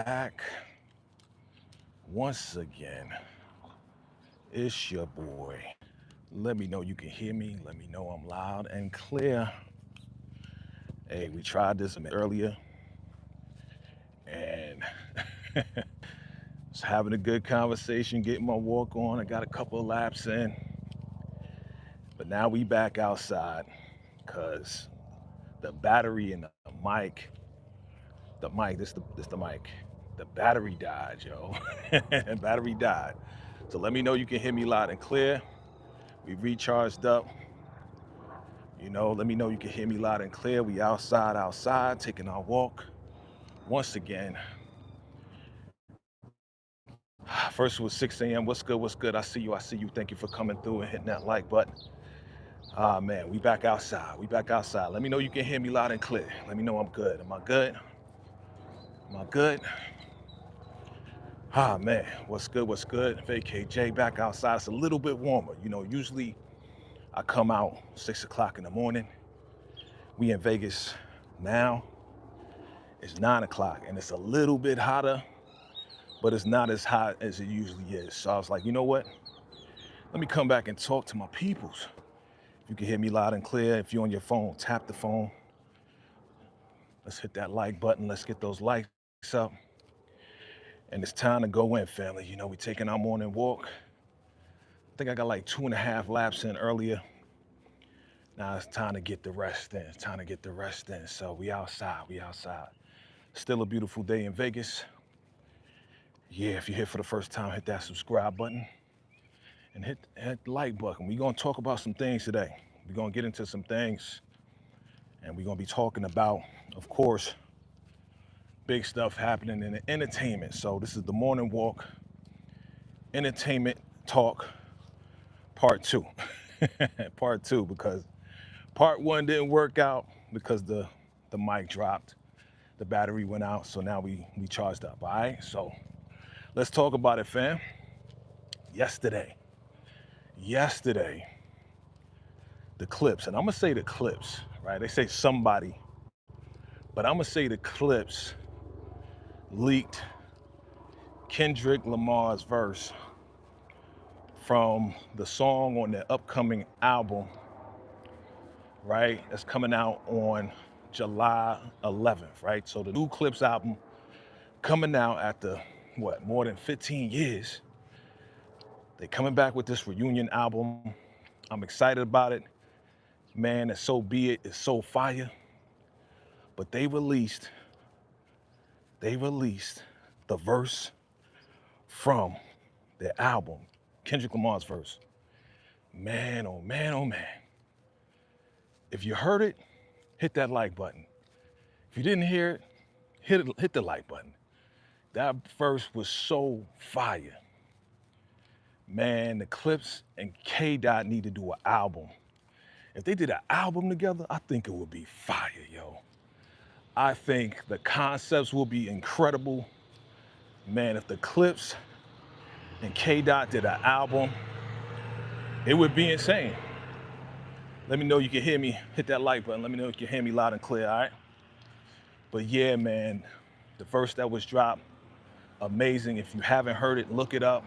back once again. It's your boy. Let me know you can hear me. Let me know I'm loud and clear. Hey, we tried this earlier and was having a good conversation, getting my walk on. I got a couple of laps in, but now we back outside because the battery in the mic, this the mic. The battery died, yo. Battery died. So let me know you can hear me loud and clear. We recharged up. You know, let me know you can hear me loud and clear. We outside, taking our walk. Once again, first it was 6 a.m. What's good? I see you. Thank you for coming through and hitting that like button. Ah, man, we back outside. Let me know you can hear me loud and clear. Let me know I'm good. Am I good? Ah, man, what's good? VACAY-J back outside. It's a little bit warmer. You know, usually I come out 6 o'clock in the morning. We in Vegas now. It's 9 o'clock and it's a little bit hotter, but it's not as hot as it usually is. So I was like, you know what? Let me come back and talk to my peoples. If you can hear me loud and clear, if you're on your phone, tap the phone. Let's hit that like button. Let's get those likes up. And it's time to go in, family. You know, we're taking our morning walk. I think I got like 2.5 laps in earlier. Now it's time to get the rest in. So we outside. Still a beautiful day in Vegas. Yeah, if you're here for the first time, hit that subscribe button and hit the like button. We're gonna talk about some things today. We're gonna get into some things and we're gonna be talking about, of course, big stuff happening in the entertainment. So this is the morning walk, entertainment talk, part 2. Part 2, because part 1 didn't work out because the mic dropped, the battery went out, so now we charged up. All right, so let's talk about it, fam. Yesterday, the CLIPSE, and I'm gonna say the CLIPSE, right? They say somebody, but I'm gonna say the CLIPSE leaked Kendrick Lamar's verse from the song on the upcoming album, right? That's coming out on July 11th, right? So the new CLIPSE album coming out after, what, more than 15 years. They coming back with this reunion album. I'm excited about it. Man, it's so be it, it's so fire. But they released the verse from their album, Kendrick Lamar's verse. Man, oh man, oh man. If you heard it, hit that like button. If you didn't hear it, hit the like button. That verse was so fire. Man, the CLIPSE and K Dot need to do an album. If they did an album together, I think it would be fire, yo. I think the concepts will be incredible. Man, if the CLIPSE and K Dot did an album, it would be insane. Let me know you can hear me. Hit that like button. Let me know you can hear me loud and clear, all right? But yeah, man, the verse that was dropped, amazing. If you haven't heard it, look it up.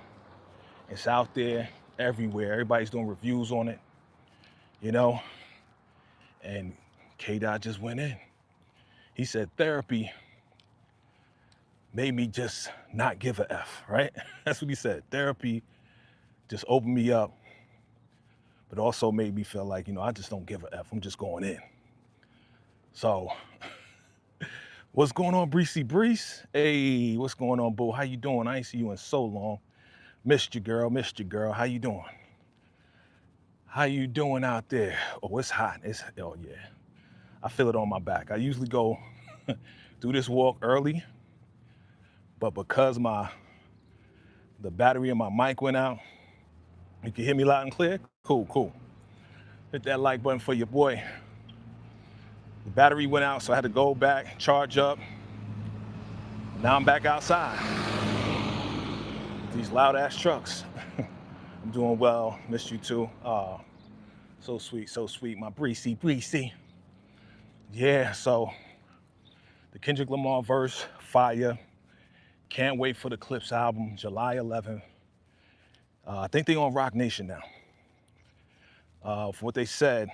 It's out there everywhere. Everybody's doing reviews on it, you know? And K Dot just went in. He said therapy made me just not give a F, right? That's what he said. Therapy just opened me up, but also made me feel like, you know, I just don't give a F. I'm just going in. So, what's going on, Breezy Breeze? Hey, what's going on, boo? How you doing? I ain't see you in so long. Missed you, girl. How you doing? How you doing out there? Oh, it's hot. Oh, yeah. I feel it on my back. I usually go do this walk early, but because the battery in my mic went out, you can hear me loud and clear? Cool. Hit that like button for your boy. The battery went out, so I had to go back, charge up. Now I'm back outside. These loud ass trucks. I'm doing well. Missed you too. So sweet, my Breezy. Yeah, so the Kendrick Lamar verse, fire. Can't wait for the CLIPSE album, July 11th. I think they on Rock Nation now. For what they said,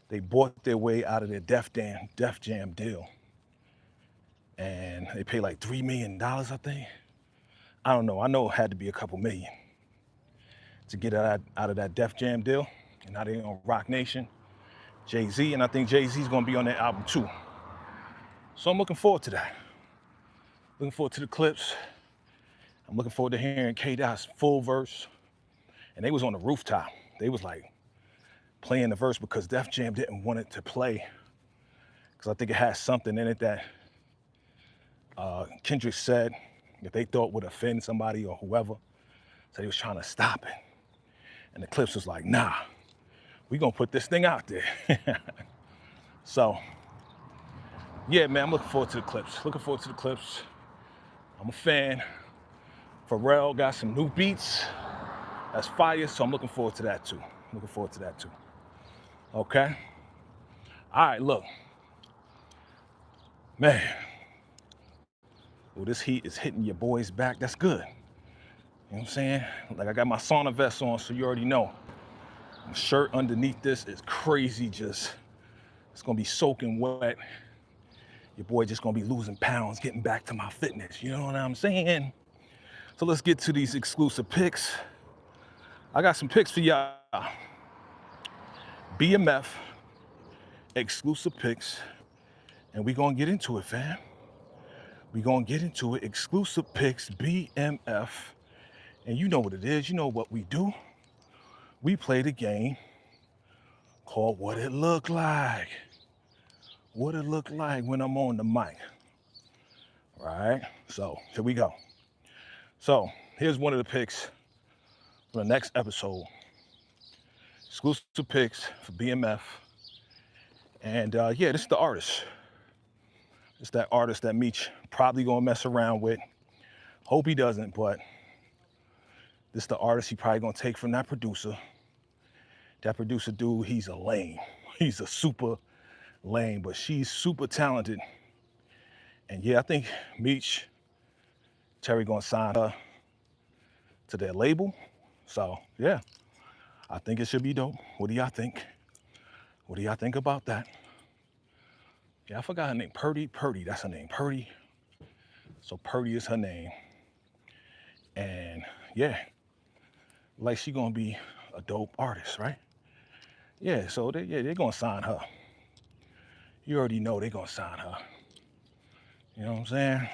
they bought their way out of their Def Jam deal. And they paid like $3 million, I think. I don't know. I know it had to be a couple million to get out of that Def Jam deal. And now they on Rock Nation, Jay-Z, and I think Jay-Z's gonna be on that album too. So I'm looking forward to that. Looking forward to the CLIPSE. I'm looking forward to hearing K-Dot's full verse. And they was on the rooftop. They was like playing the verse because Def Jam didn't want it to play. Because I think it has something in it that Kendrick said that they thought would offend somebody or whoever. So he was trying to stop it. And the CLIPSE was like, nah, we gonna put this thing out there. So, yeah, man, I'm looking forward to the CLIPSE. Looking forward to the CLIPSE. I'm a fan. Pharrell got some new beats. That's fire, so I'm looking forward to that too. Looking forward to that too. Okay? All right, look. Man. Well, this heat is hitting your boys back. That's good. You know what I'm saying? Like, I got my sauna vest on, so you already know. My shirt underneath this is crazy, just, it's gonna be soaking wet. Your boy just gonna be losing pounds, getting back to my fitness. You know what I'm saying? So let's get to these exclusive picks. I got some picks for y'all. BMF, exclusive picks, and we gonna get into it, fam. We gonna get into it. Exclusive picks, BMF, and you know what it is. You know what we do. We play the game called What It Look Like. What it look like when I'm on the mic. All right, so here we go. So here's one of the picks for the next episode. Exclusive picks for BMF. And yeah, this is the artist. It's that artist that Meech probably gonna mess around with. Hope he doesn't, but this is the artist he probably gonna take from that producer. That producer dude, he's a lame. He's a super lame, but she's super talented. And yeah, I think Meech, Terry gonna sign her to their label. So yeah, I think it should be dope. What do y'all think? What do y'all think about that? Yeah, I forgot her name. Purdy, that's her name. Purdy. So Purdy is her name. And yeah, like she gonna be a dope artist, right? Yeah, so they're gonna sign her. You already know they're gonna sign her. You know what I'm saying?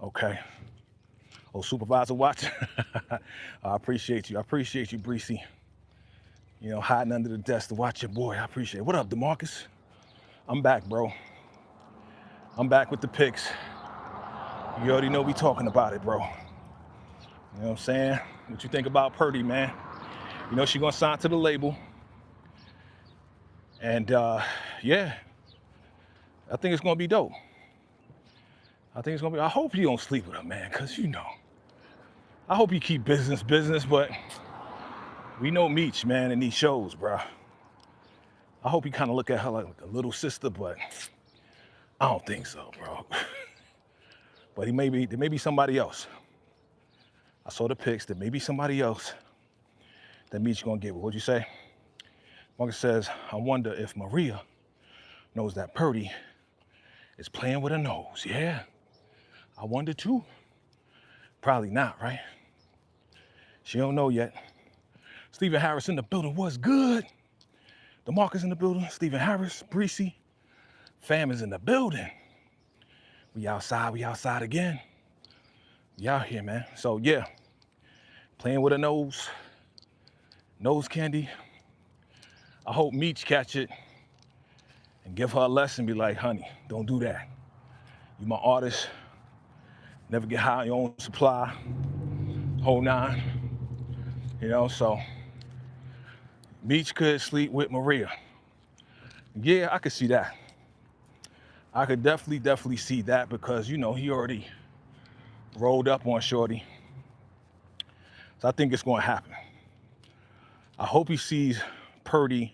Okay. Oh, supervisor watch. I appreciate you. I appreciate you, Breezy. You know, hiding under the desk to watch your boy. I appreciate it. What up, DeMarcus? I'm back, bro. I'm back with the picks. You already know we talking about it, bro. You know what I'm saying? What you think about Purdy, man? You know she gonna sign to the label. And yeah, I think it's gonna be dope. I think it's gonna be, I hope you don't sleep with her, man, because you know, I hope you keep business, but we know Meech, man, in these shows, bro. I hope you kind of look at her like a little sister, but I don't think so, bro. But there may be somebody else. I saw the pics, there may be somebody else that Meech gonna get with. What'd you say? Marcus says, I wonder if Maria knows that Purdy is playing with her nose. Yeah, I wonder too. Probably not, right? She don't know yet. Stephen Harris in the building, what's good? DeMarcus in the building, Stephen Harris, Breezy. Fam is in the building. We outside again. We out here, man. So yeah, playing with her nose candy. I hope Meech catch it and give her a lesson, be like, honey, don't do that. You my artist, never get high on your own supply, whole nine. You know, so Meech could sleep with Maria. Yeah, I could see that. I could definitely see that because, you know, he already rolled up on Shorty. So I think it's gonna happen. I hope he sees Purdy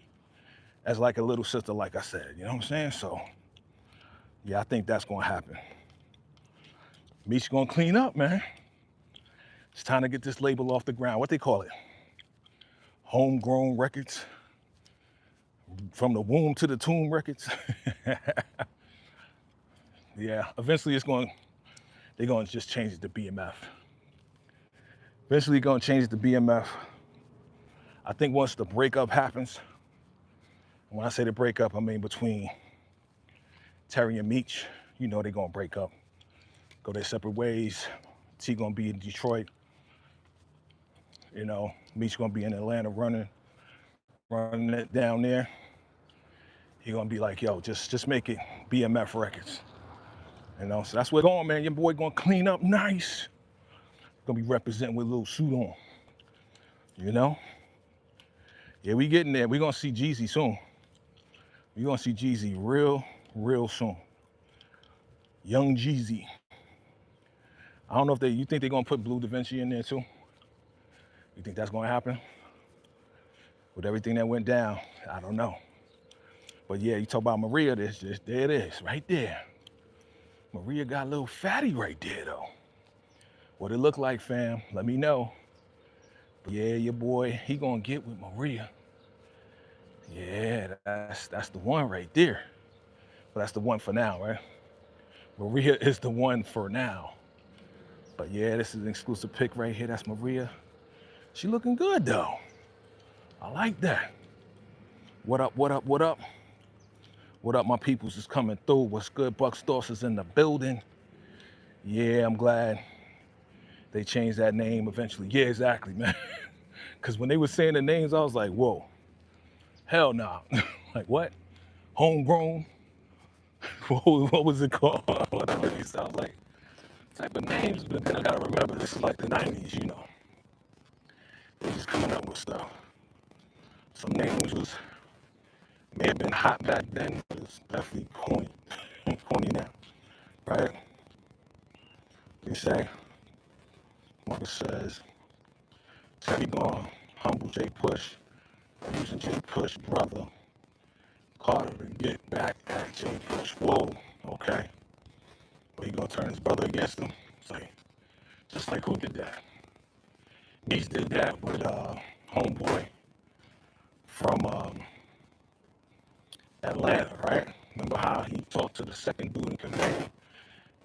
as like a little sister, like I said, you know what I'm saying? So yeah, I think that's gonna happen. Meech gonna clean up, man. It's time to get this label off the ground. What they call it? Homegrown records. From the womb to the tomb records. Yeah, eventually they're gonna just change it to BMF. Eventually gonna change it to BMF. I think once the breakup happens, when I say the breakup, I mean between Terry and Meech, you know they're gonna break up, go their separate ways. T gonna be in Detroit, you know, Meech gonna be in Atlanta running it down there. He gonna be like, yo, just make it BMF records. You know, so that's where it's going, man. Your boy gonna clean up nice. Gonna be representing with a little suit on. You know? Yeah, we getting there. We gonna see Jeezy soon. We gonna see Jeezy real soon. Young Jeezy. I don't know if you think they're gonna put Blue Da Vinci in there too? You think that's gonna happen? With everything that went down, I don't know. But yeah, you talk about Maria, there it is, right there. Maria got a little fatty right there though. What it look like, fam, let me know. But yeah, your boy, he gonna get with Maria. Yeah, that's the one right there. But that's the one for now, right? Maria is the one for now. But yeah, this is an exclusive pic right here. That's Maria. She looking good though. I like that. What up, what up, what up? What up, my peoples is coming through. What's good? Buck Stoss is in the building. Yeah, I'm glad they changed that name eventually. Yeah, exactly, man. Because when they were saying the names, I was like, whoa, hell no. Nah. Like, what? Homegrown? What was it called? Whatever it sounds like. Type of names, but then I gotta remember this is like the 90s, you know. They're just coming up with stuff. Some names may have been hot back then, but it's definitely corny. Corny now, right? They say, Marcus says, Teddy gone, humble J Push, using J Push brother Carter to get back at J Push. Whoa, okay. But he gonna turn his brother against him. It's like, just like who did that? Meech did that with homeboy from Atlanta, right? Remember how he talked to the second dude in command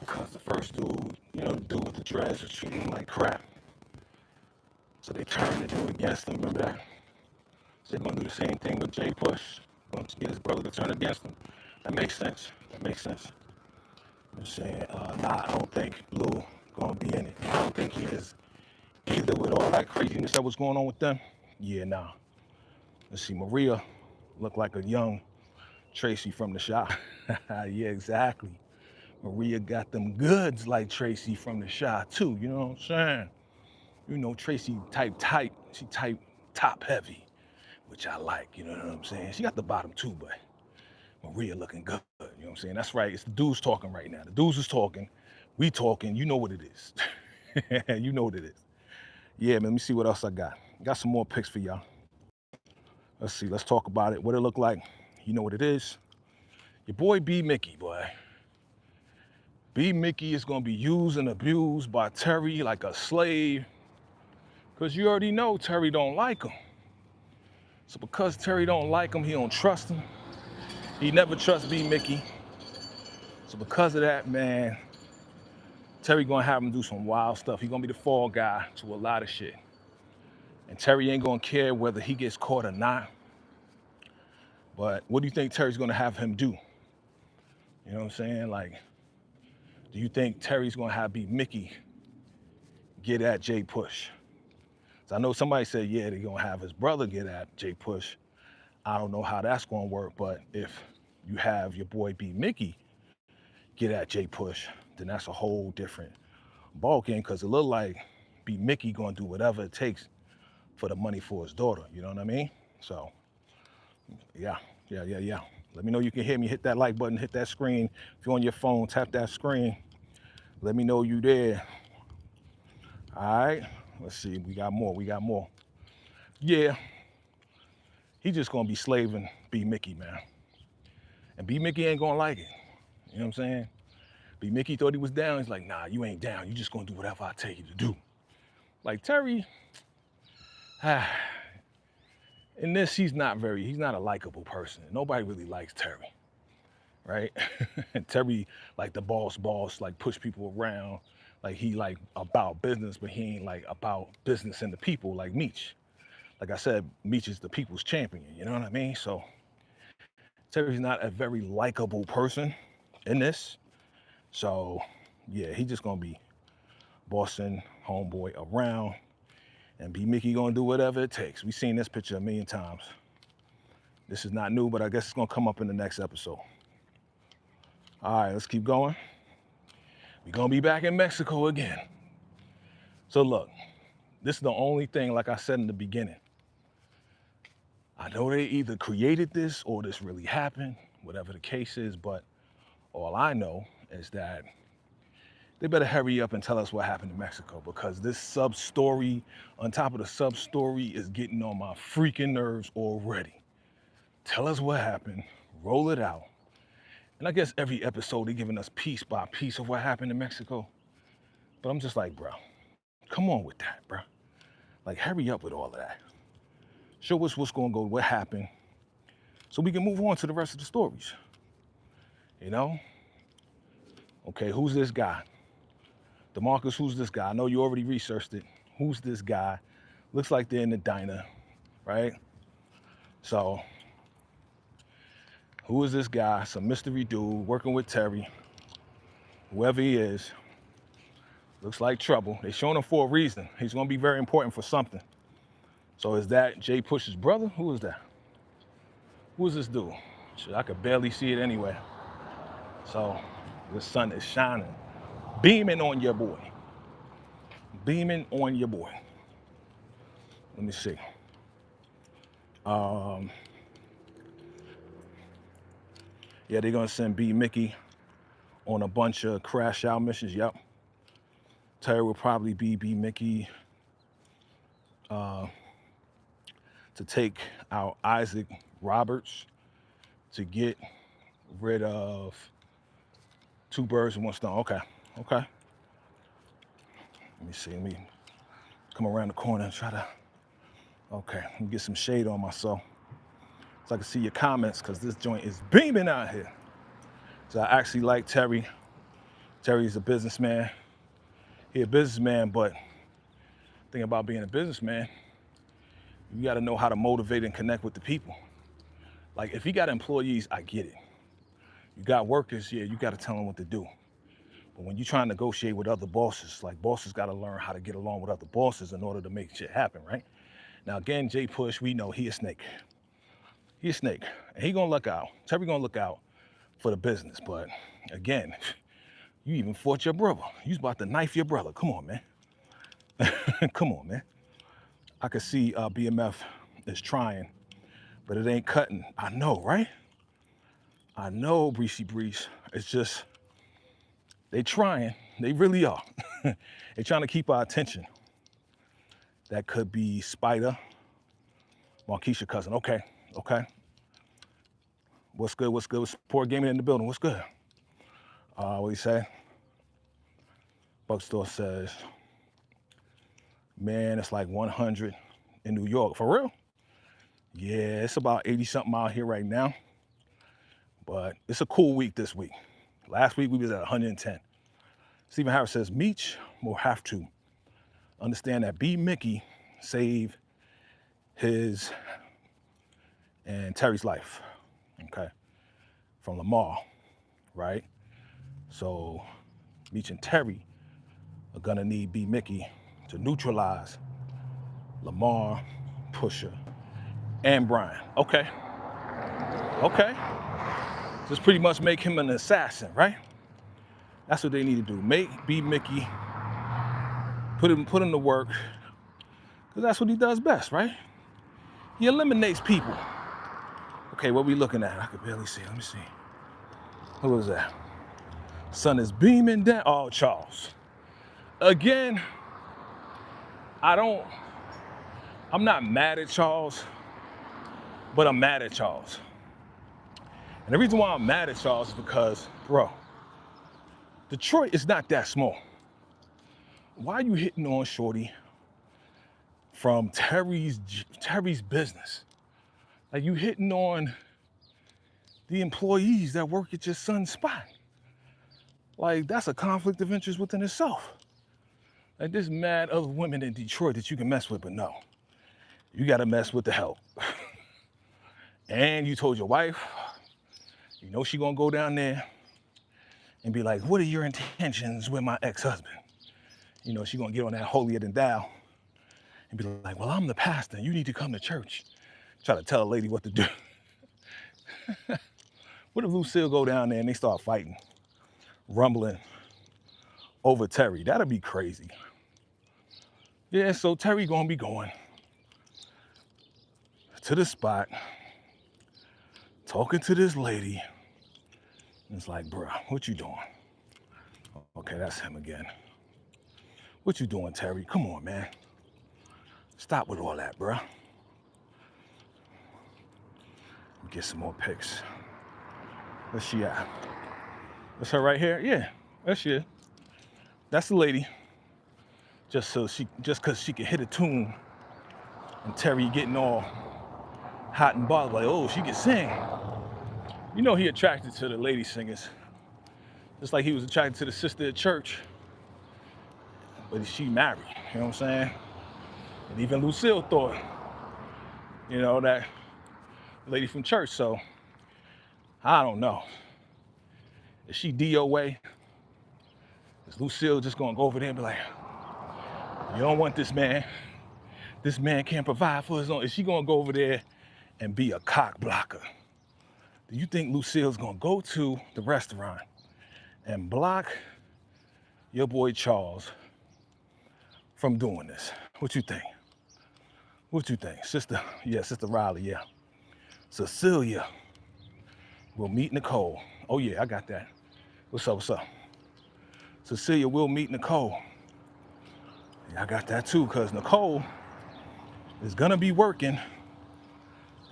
because the first dude, you know, the dude with the dreads was treating him like crap. So they turned the dude against him, remember that? So they're gonna do the same thing with J Push. Gonna get his brother to turn against him. That makes sense. That makes sense. I'm saying, nah, I don't think Blue gonna be in it. I don't think he is either with all that craziness that was going on with them. Yeah, nah. Let's see, Maria looked like a young Tracy from the shop. Yeah, exactly. Maria got them goods like Tracy from the shop too, you know what I'm saying? You know, Tracy type, she type top heavy, which I like, you know what I'm saying? She got the bottom too, but Maria looking good, you know what I'm saying? That's right, it's the dudes talking right now. The dudes is talking, we talking, you know what it is. You know what it is. Yeah, man, let me see what else I got. Got some more pics for y'all. Let's see, let's talk about it. What it look like, you know what it is. Your boy B Mickey, boy. B Mickey is gonna be used and abused by Terry like a slave. Cause you already know Terry don't like him. So because Terry don't like him, he don't trust him. He never trusts B Mickey. So because of that, man, Terry gonna have him do some wild stuff. He gonna be the fall guy to a lot of shit. And Terry ain't gonna care whether he gets caught or not. But what do you think Terry's gonna have him do? You know what I'm saying? Like, do you think Terry's gonna have B Mickey get at J Push? So I know somebody said, yeah, they're gonna have his brother get at J Push. I don't know how that's gonna work, but if you have your boy B Mickey get at J Push, then that's a whole different ball game, because it look like B Mickey gonna do whatever it takes for the money for his daughter, you know what I mean? So, yeah. Let me know you can hear me. Hit that like button, hit that screen. If you're on your phone, tap that screen. Let me know you there. All right, let's see, we got more. Yeah, he just gonna be slaving B Mickey, man. And B Mickey ain't gonna like it, you know what I'm saying? B Mickey thought he was down. He's like, nah, you ain't down. You just gonna do whatever I tell you to do. Like Terry, in this, he's not a likable person. Nobody really likes Terry, right? And Terry, like the boss, like push people around. Like he like about business, but he ain't like about business and the people like Meech. Like I said, Meech is the people's champion, you know what I mean? So Terry's not a very likable person in this. So yeah, he just gonna be bossing homeboy around, and B Mickey gonna do whatever it takes. We've seen this picture a million times. This is not new, but I guess it's gonna come up in the next episode. All right, let's keep going. We're gonna be back in Mexico again. So look, this is the only thing, like I said in the beginning. I know they either created this or this really happened, whatever the case is, but all I know is that they better hurry up and tell us what happened in Mexico, because this sub-story on top of the sub-story is getting on my freaking nerves already. Tell us what happened, roll it out. And I guess every episode they're giving us piece by piece of what happened in Mexico. But I'm just like, bro, come on with that, bro. Like, hurry up with all of that. Show us what's going to go, what happened, so we can move on to the rest of the stories. You know? Okay, who's this guy? DeMarcus, who's this guy? I know you already researched it. Who's this guy? Looks like they're in the diner, right? So, who is this guy? Some mystery dude working with Terry. Whoever he is, looks like trouble. They're showing him for a reason. He's going to be very important for something. So is that Jay Push's brother? Who is that? Who is this dude? Shit, I could barely see it anyway. So the sun is shining, beaming on your boy. Beaming on your boy. Let me see. Yeah, they're gonna send B Mickey on a bunch of crash out missions. Yep. Terry will probably be B Mickey to take out Isaac Roberts to get rid of two birds with one stone. Okay, okay. Let me see, let me come around the corner and try to, okay, let me get some shade on myself so I can see your comments, because this joint is beaming out here. So I actually like Terry. Terry's a businessman. He's a businessman, but the thing about being a businessman, you got to know how to motivate and connect with the people. Like, if you got employees, I get it. You got workers, yeah, you got to tell them what to do. But when you try and negotiate with other bosses, like, bosses got to learn how to get along with other bosses in order to make shit happen, right? Now, again, Jay Push, we know he a snake. He a snake, and he gonna look out. Terry gonna look out for the business, but again, you even fought your brother. You was about to knife your brother. Come on, man. Come on, man. I could see BMF is trying, but it ain't cutting. I know, right? I know, Breezy Breeze. It's just, they trying. They really are. They trying to keep our attention. That could be Spider, Marquisha cousin. Okay, okay. What's good? What's good? Support gaming in the building. What's good? What do you say? Buckstore says, man, it's like 100 in New York. For real? Yeah, it's about 80 something out here right now. But it's a cool week this week. Last week we was at 110. Stephen Harris says, Meech will have to understand that B Mickey saved his and Terry's life, okay, from Lamar, right? So Meech and Terry are gonna need B Mickey to neutralize Lamar, Pusher, and Brian. Okay, okay. Just pretty much make him an assassin, right? That's what they need to do. Make B Mickey, put him to work, because that's what he does best, right? He eliminates people. Okay, what we looking at? I could barely see. Let me see. What was that? Sun is beaming down. Oh, Charles. Again, I'm not mad at Charles, but I'm mad at Charles. And the reason why I'm mad at Charles is because, bro, Detroit is not that small. Why are you hitting on shorty from Terry's business? Like, you hitting on the employees that work at your son's spot. Like, that's a conflict of interest within itself. Like, there's mad other women in Detroit that you can mess with, but no. You gotta mess with the help. And you told your wife, you know she gonna go down there and be like, what are your intentions with my ex-husband? You know, she gonna get on that holier than thou and be like, well, I'm the pastor, you need to come to church. Try to tell a lady what to do. What if Lucille go down there and they start fighting, rumbling over Terry? That'd be crazy. Yeah, so Terry gonna be going to the spot, talking to this lady. And it's like, bruh, what you doing? Okay, that's him again. What you doing, Terry? Come on, man. Stop with all that, bruh. Get some more pics. Where's she at? That's her right here? Yeah, that's she. That's the lady. Just cause she can hit a tune and Terry getting all hot and bothered, like, oh, she can sing. You know he attracted to the lady singers. Just like he was attracted to the sister at church. But she married, you know what I'm saying? And even Lucille thought, you know, that lady from church, so I don't know. Is she DOA? Is Lucille just gonna go over there and be like, you don't want this man. This man can't provide for his own. Is she gonna go over there and be a cock blocker? Do you think Lucille's gonna go to the restaurant and block your boy Charles from doing this? What you think? What you think? Sister, yeah, Sister Riley, yeah. Cecilia will meet Nicole. Oh yeah, I got that. What's up, what's up? Cecilia will meet Nicole. Yeah, I got that too, because Nicole is gonna be working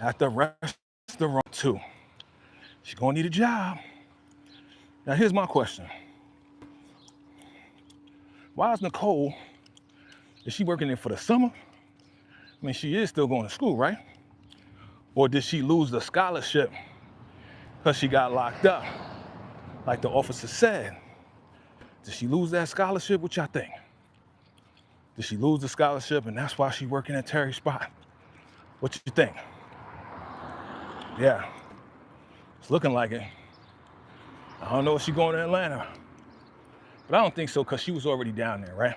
at the restaurant too. She's gonna need a job. Now here's my question. Why is Nicole, is she working there for the summer? I mean, she is still going to school, right? Or did she lose the scholarship because she got locked up? Like the officer said. Did she lose that scholarship? What y'all think? Did she lose the scholarship and that's why she working at Terry's spot? What you think? Yeah, it's looking like it. I don't know if she's going to Atlanta, but I don't think so because she was already down there, right?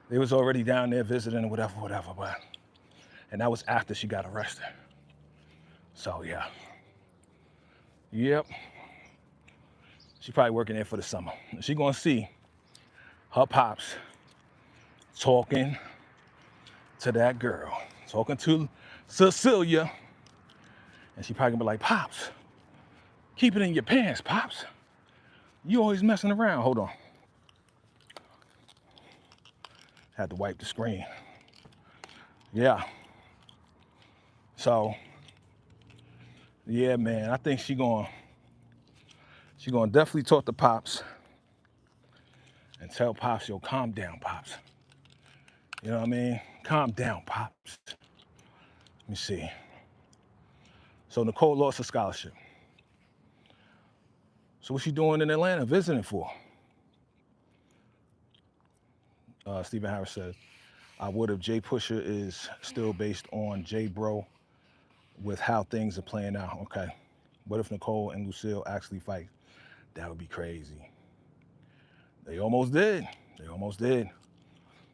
They was already down there visiting or whatever, but, and that was after she got arrested. So yeah, yep. She probably working there for the summer. She gonna see her pops talking to that girl, talking to Cecilia, and she probably gonna be like, Pops, keep it in your pants, Pops. You always messing around. Hold on. Had to wipe the screen. Yeah. So, yeah, man, I think she gonna definitely talk to Pops and tell Pops, yo, calm down, Pops. You know what I mean? Calm down, Pops. Let me see. So Nicole lost her scholarship. So what's she doing in Atlanta visiting for? Stephen Harris says, I would if Jay Pusher is still based on Jay Bro with how things are playing out. Okay. What if Nicole and Lucille actually fight? That would be crazy. They almost did. They almost did.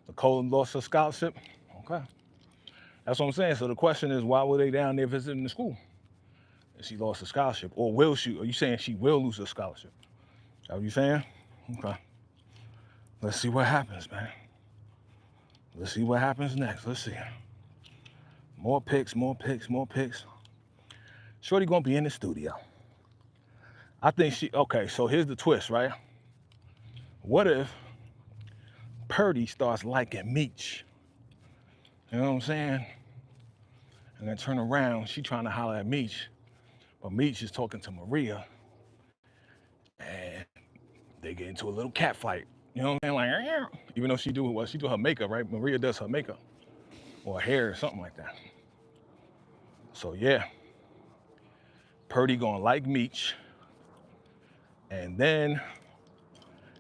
Nicole lost her scholarship. Okay. That's what I'm saying. So the question is, why were they down there visiting the school? And she lost her scholarship. Or will she? Are you saying she will lose her scholarship? Is that what you saying? Okay. Let's see what happens, man. Let's see what happens next. Let's see. More pics, more pics, more pics. Shorty gonna be in the studio. I think she, okay, so here's the twist, right? What if Purdy starts liking Meech? You know what I'm saying? And then turn around, she trying to holler at Meech, but Meech is talking to Maria, and They get into a little cat fight. You know what I'm saying? Like, even though she do her makeup, right? Maria does her makeup or hair or something like that. So yeah, Purdy gonna like Meech, and then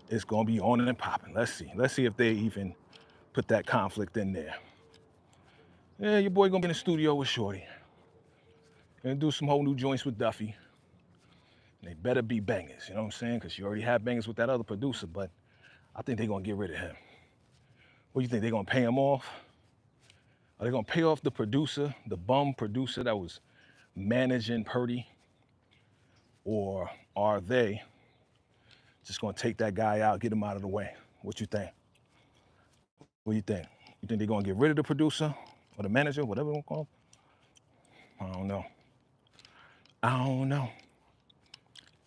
it's gonna be on and popping. Let's see if they even put that conflict in there. Yeah, your boy gonna be in the studio with Shorty. Gonna do some whole new joints with Duffy. They better be bangers, you know what I'm saying? Because she already had bangers with that other producer, but I think they're gonna get rid of him. What do you think? They're gonna pay him off? Are they gonna pay off the producer, the bum producer that was managing Purdy? Or are they just gonna take that guy out, get him out of the way? What you think? What do you think? You think they're gonna get rid of the producer or the manager, whatever you want to call him? I don't know. I don't know.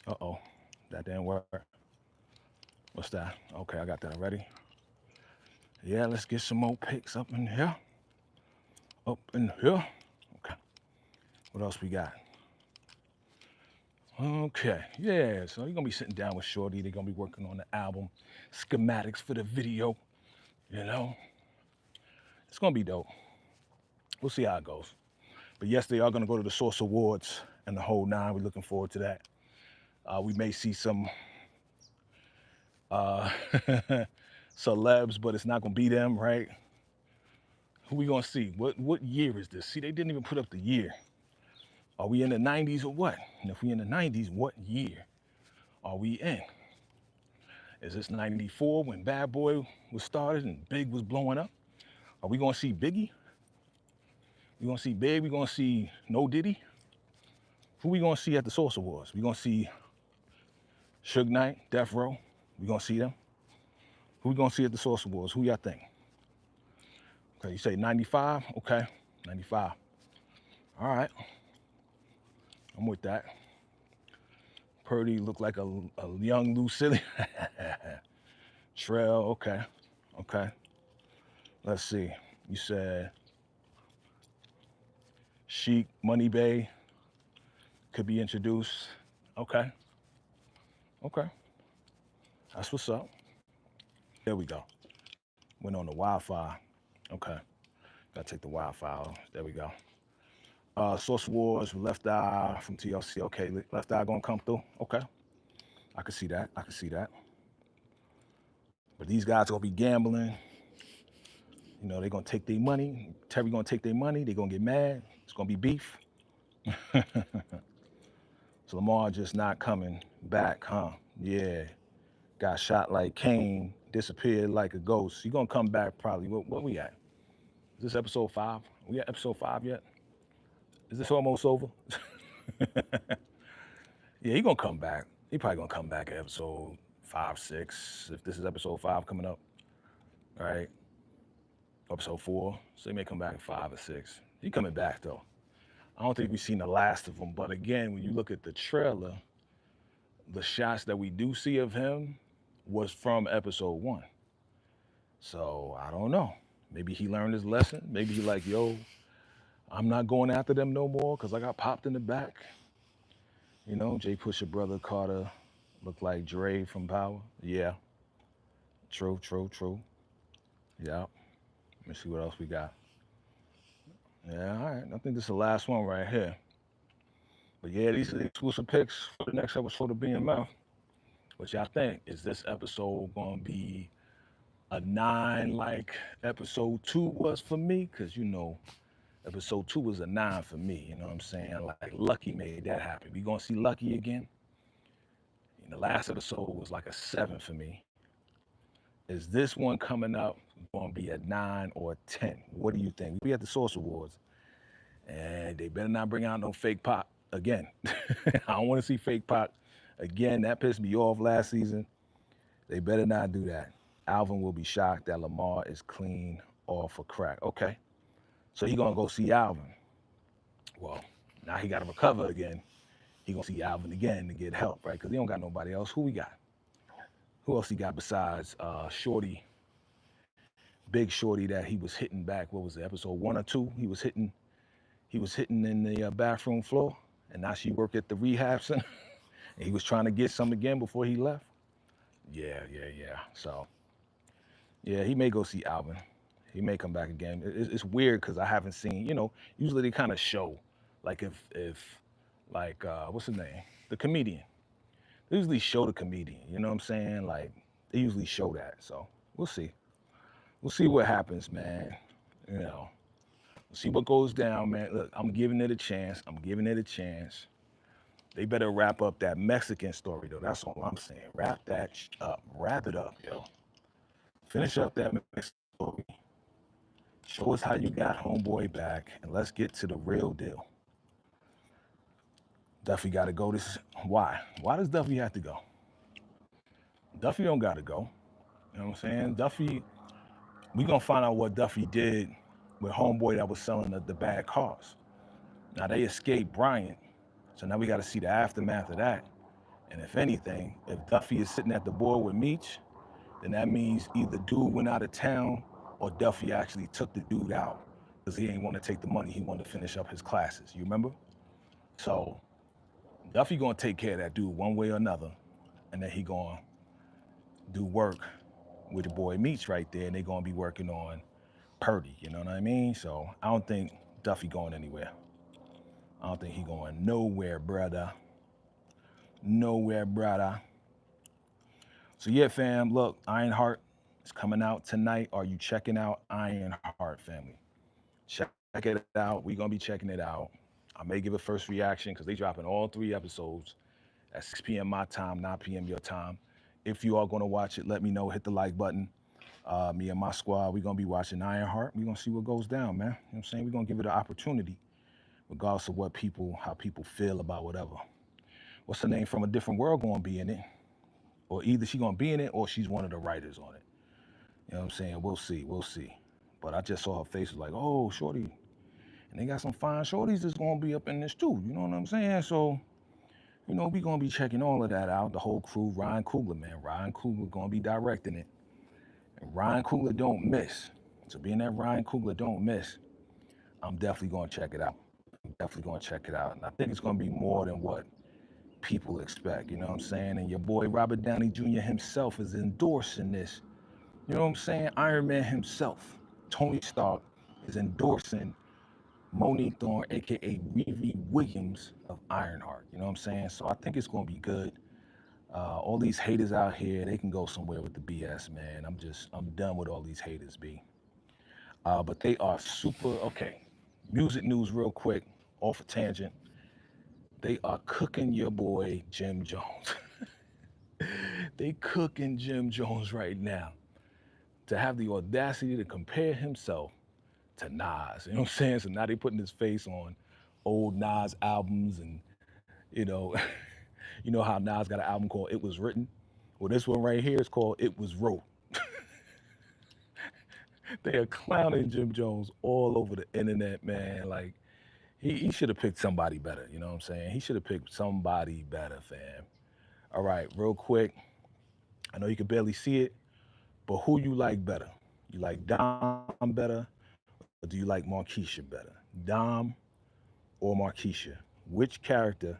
Uh-oh, that didn't work. What's that? Okay, I got that already. Yeah, let's get some more pics up in here. Up in here. Okay. What else we got? Okay, yeah, so you're gonna be sitting down with Shorty. They're gonna be working on the album, schematics for the video, you know. It's gonna be dope. We'll see how it goes. But yes, they are gonna go to the Source Awards and the whole nine. We're looking forward to that. We may see some celebs, but it's not gonna be them, right? Who we gonna see? What year is this? See, they didn't even put up the year. Are we in the 90s or what? And if we in the 90s, what year are we in? Is this 94 when Bad Boy was started and Big was blowing up? Are we gonna see Biggie? We gonna see Big? We gonna see No Diddy? Who we gonna see at the Source Awards? We gonna see Suge Knight, Death Row? We gonna see them? Who we gonna see at the Source Awards? Who y'all think? Okay, you say 95? Okay, 95. All right, I'm with that. Purdy looked like a young Lucille. Trail, okay, okay. Let's see. You said Chic, Money Bay could be introduced. Okay, okay. That's what's up. There we go. Went on the Wi-Fi. Okay. Gotta take the Wi-Fi off. There we go. Source Wars, Left Eye from TLC. Okay, Left Eye gonna come through. Okay. I can see that. I can see that. But these guys gonna be gambling. You know, they're gonna take their money. Terry gonna take their money. They're gonna get mad. It's gonna be beef. So Lamar just not coming back, huh? Yeah. Got shot like Kane, disappeared like a ghost. He gonna come back probably. What we at? Is this episode 5? We at episode 5 yet? Is this almost over? Yeah, he gonna come back. He probably gonna come back at episode 5, 6. If this is episode 5 coming up, right? Episode 4. So he may come back at 5 or 6. He coming back though. I don't think we've seen the last of him. But again, when you look at the trailer, the shots that we do see of him was from episode 1. So I don't know. Maybe he learned his lesson. Maybe he like, yo, I'm not going after them no more because I got popped in the back. You know, Jay Pusha brother Carter looked like Dre from Power. Yeah. True, true, true. Yeah. Let me see what else we got. Yeah, all right. I think this is the last one right here. But yeah, these are the exclusive picks for the next episode of BMF. What y'all think? Is this episode gonna be a 9 like episode 2 was for me? Because you know, episode 2 was a 9 for me. You know what I'm saying? Like Lucky made that happen. We gonna see Lucky again? And the last episode was like a 7 for me. Is this one coming up gonna be a 9 or a 10? What do you think? We at the Source Awards, and they better not bring out no fake Pac again. I don't want to see fake Pac again. That pissed me off last season. They better not do that. Alvin will be shocked that Lamar is clean off of crack. Okay, so he gonna go see Alvin. Well, now he gotta recover again. He gonna see Alvin again to get help, right? Because he don't got nobody else. Who we got? Who else he got besides Shorty? Big Shorty that he was hitting back. What was it? Episode 1 or 2? He was hitting in the bathroom floor, and now she worked at the rehab center. And he was trying to get some again before he left. Yeah. So yeah, he may go see Alvin. He may come back again. It's weird because I haven't seen. Usually they kind of show, like if like what's his name, the comedian. They usually show the comedian. You know what I'm saying? Like they usually show that. So we'll see. We'll see what happens, man. You know, we'll see what goes down, man. Look, I'm giving it a chance. I'm giving it a chance. They better wrap up that Mexican story though. That's all I'm saying. Wrap that up. Wrap it up, yo. Finish up that Mexican story. Show us how you got homeboy back, and let's get to the real deal. Duffy got to go. Why? Why does Duffy have to go? Duffy don't got to go. You know what I'm saying? Duffy, we gonna find out what Duffy did with homeboy that was selling the bad cars. Now they escaped Bryant, so now we got to see the aftermath of that. And if anything, if Duffy is sitting at the board with Meech, then that means either dude went out of town or Duffy actually took the dude out because he ain't want to take the money. He wanted to finish up his classes. You remember? So Duffy gonna take care of that dude one way or another, and then he gonna do work with the boy Meech right there, and they gonna be working on Purdy. You know what I mean? So I don't think Duffy going anywhere. I don't think he going nowhere, brother. Nowhere, brother. So yeah, fam. Look, Ironheart is coming out tonight. Are you checking out Ironheart, family? Check it out. We're gonna be checking it out. I may give a first reaction because they dropping all 3 episodes at 6 p.m. my time, 9 p.m. your time. If you are gonna watch it, let me know. Hit the like button. Me and my squad, we're gonna be watching Ironheart. We're gonna see what goes down, man. You know what I'm saying? We're gonna give it an opportunity, regardless of how people feel about whatever. What's her name from a different world gonna be in it? Or either she gonna be in it or she's one of the writers on it. You know what I'm saying? We'll see. But I just saw her face was like, oh, shorty. And they got some fine shorties that's gonna be up in this too. You know what I'm saying? So, we gonna be checking all of that out. The whole crew, Ryan Coogler, man. Ryan Coogler gonna be directing it. And Ryan Coogler don't miss. So being that Ryan Coogler don't miss, I'm definitely gonna check it out. I'm definitely gonna check it out. And I think it's gonna be more than what people expect. You know what I'm saying? And your boy Robert Downey Jr. himself is endorsing this. You know what I'm saying? Iron Man himself, Tony Stark, is endorsing Monique Thorne, aka Riri Williams of Ironheart. You know what I'm saying? So I think it's gonna be good. All these haters out here, they can go somewhere with the BS, man. I'm done with all these haters, B. But they are super okay. Music news, real quick, off a tangent. They are cooking your boy Jim Jones. They cooking Jim Jones right now to have the audacity to compare himself to Nas. You know what I'm saying? So now they putting his face on old Nas albums, and you know, you know how Nas got an album called "It Was Written." Well, this one right here is called "It Was Wrote." They are clowning Jim Jones all over the internet, man. Like he should have picked somebody better. You know what I'm saying? He should have picked somebody better, fam. All right, real quick. I know you can barely see it, but who you like better? You like Dom better, or do you like Markeisha better? Dom or Markeisha? Which character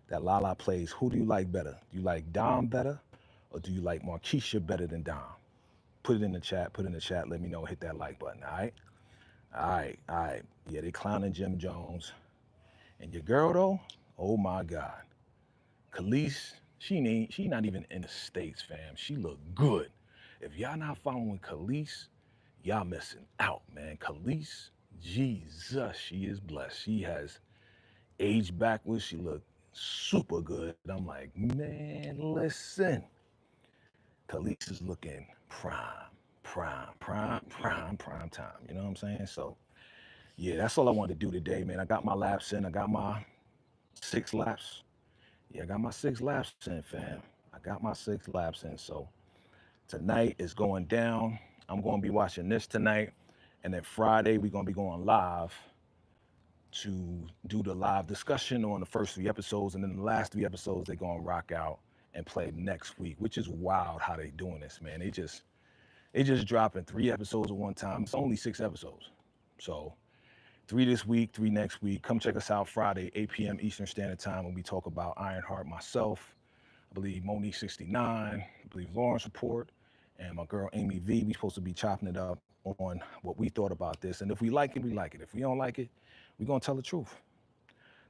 that Lala plays, who do you like better? Do you like Dom better, or do you like Markeisha better than Dom? Put it in the chat. Put it in the chat. Let me know. Hit that like button. All right. All right. All right. Yeah, they clowning Jim Jones. And your girl though, oh my God, Khalees. She not even in the States, fam. She look good. If y'all not following Khalees, y'all missing out, man. Khalees, Jesus, she is blessed. She has aged backwards. She look super good. I'm like, man, listen. Khalees is looking prime time. You know what I'm saying? So, yeah, that's all I wanted to do today, man. I got my laps in. I got my 6 laps. Yeah, I got my 6 laps in, fam. I got my 6 laps in. So, tonight is going down. I'm going to be watching this tonight. And then Friday, we're going to be going live to do the live discussion on the first 3 episodes. And then the last 3 episodes, they're going to rock out and play next week, which is wild how they doing this, man. They just dropping 3 episodes at one time. It's only 6 episodes. So 3 this week, 3 next week. Come check us out Friday, 8 p.m. Eastern Standard Time when we talk about Ironheart, myself, I believe Monique 69, I believe Lawrence Report, and my girl Amy V. We supposed to be chopping it up on what we thought about this. And if we like it, we like it. If we don't like it, we're gonna tell the truth.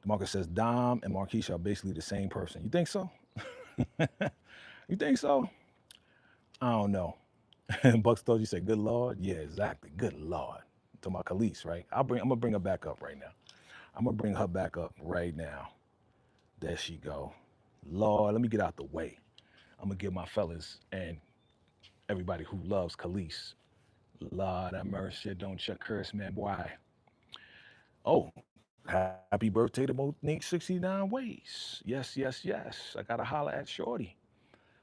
DeMarcus says Dom and Marquisha are basically the same person. You think so? You think so? I don't know. Bucks told you say, good Lord. Yeah, exactly. Good Lord. To my Khalees, right? I'm gonna bring her back up right now. I'm gonna bring her back up right now. There she go. Lord, let me get out the way. I'm gonna give my fellas and everybody who loves Khalees. Lord have mercy, don't you curse, man. Why? Oh, happy birthday to Monique 69 Ways. Yes, yes, yes. I gotta holler at Shorty.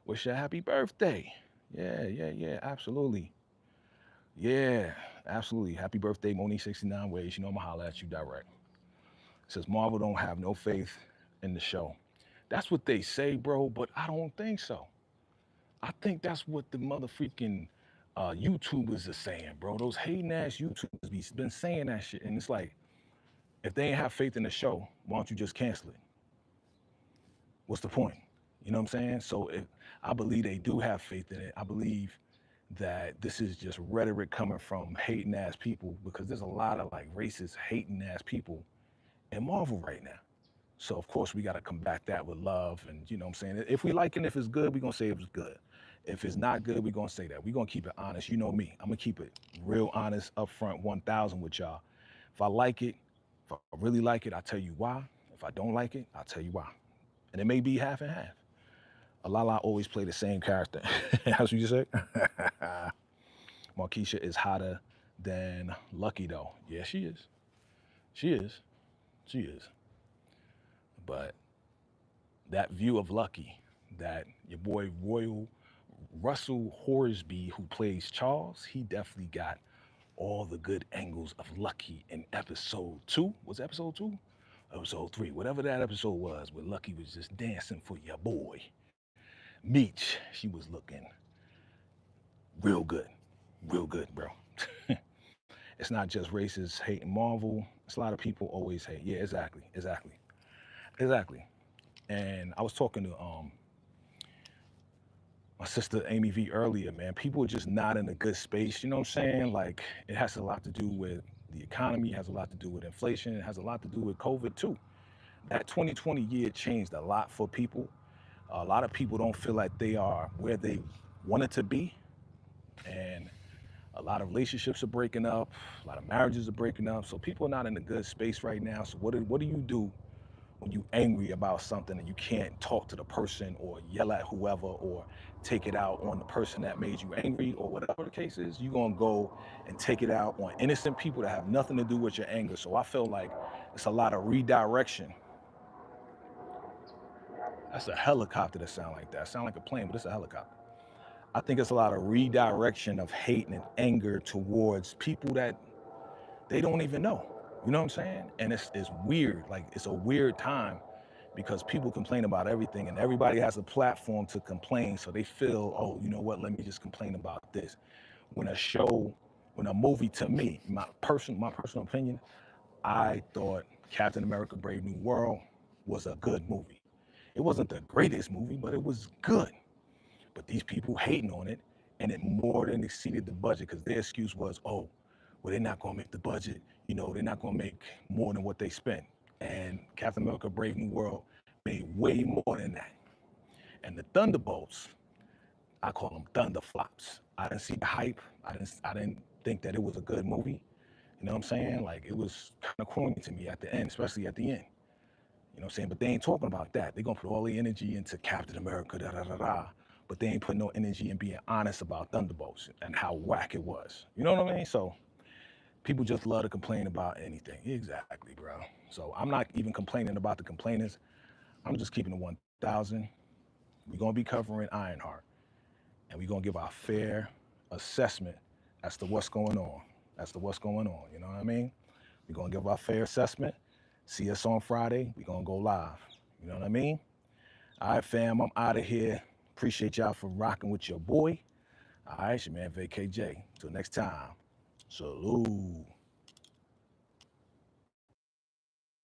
Wish her a happy birthday. Yeah, absolutely. Yeah, absolutely. Happy birthday, Monique 69 Ways. You know I'm gonna holler at you direct. It says Marvel don't have no faith in the show. That's what they say, bro, but I don't think so. I think that's what the motherfucking YouTubers are saying, bro. Those hating ass YouTubers been saying that shit. And it's like, if they ain't have faith in the show, why don't you just cancel it? What's the point? You know what I'm saying? So if I believe they do have faith in it, I believe that this is just rhetoric coming from hating ass people because there's a lot of like racist hating ass people in Marvel right now. So of course we got to combat that with love, and you know what I'm saying. If we like it, if it's good, we're gonna say it was good. If it's not good, we're gonna say that. We're gonna keep it honest. You know me. I'm gonna keep it real honest, upfront, 1,000 with y'all. If I like it, if I really like it, I'll tell you why. If I don't like it, I'll tell you why. And it may be half and half. Alala always play the same character. That's what you say? Marquisha is hotter than Lucky though. Yeah, she is. She is. She is. But that view of Lucky, that your boy Royal Russell Horsby, who plays Charles, he definitely got all the good angles of Lucky in episode 2. Was it episode 2? Episode 3, whatever that episode was, where Lucky was just dancing for your boy. Meech, she was looking real good. Real good, bro. It's not just racists hating Marvel. It's a lot of people always hate. Yeah, exactly. And I was talking to my sister Amy V earlier, man. People are just not in a good space. You know what I'm saying? Like it has a lot to do with the economy. It has a lot to do with inflation. It has a lot to do with COVID too. That 2020 year changed a lot for people. A lot of people don't feel like they are where they wanted to be, and a lot of relationships are breaking up. A lot of marriages are breaking up. So people are not in a good space right now. So what do you do when you angry about something and you can't talk to the person or yell at whoever or take it out on the person that made you angry or whatever the case is? You're gonna go and take it out on innocent people that have nothing to do with your anger. So I feel like it's a lot of redirection. That's a helicopter that sound like that. Sound like a plane, but it's a helicopter. I think it's a lot of redirection of hate and anger towards people that they don't even know. You know what I'm saying? And it's weird. Like it's a weird time because people complain about everything and everybody has a platform to complain. So they feel, oh, you know what? Let me just complain about this. When a show, when a movie, to me, my personal opinion, I thought Captain America: Brave New World was a good movie. It wasn't the greatest movie, but it was good. But these people hating on it, and it more than exceeded the budget because their excuse was, oh, well, they're not gonna make the budget. You know, they're not gonna make more than what they spent. And Captain America: Brave New World made way more than that. And the Thunderbolts, I call them thunder flops. I didn't see the hype. I didn't think that it was a good movie. You know what I'm saying? Like it was kind of corny to me at the end, especially at the end. You know what I'm saying? But they ain't talking about that. They're gonna put all the energy into Captain America, da da da da. But they ain't putting no energy in being honest about Thunderbolts and how whack it was. You know what I mean? So people just love to complain about anything. Exactly, bro. So I'm not even complaining about the complainers. I'm just keeping it 1,000. We're gonna be covering Ironheart, and we're gonna give our fair assessment as to what's going on. As to what's going on. You know what I mean? We're gonna give our fair assessment. See us on Friday. We're gonna go live. You know what I mean? All right, fam. I'm out of here. Appreciate y'all for rocking with your boy. All right, it's your man VACAY-J. Till next time. Salute.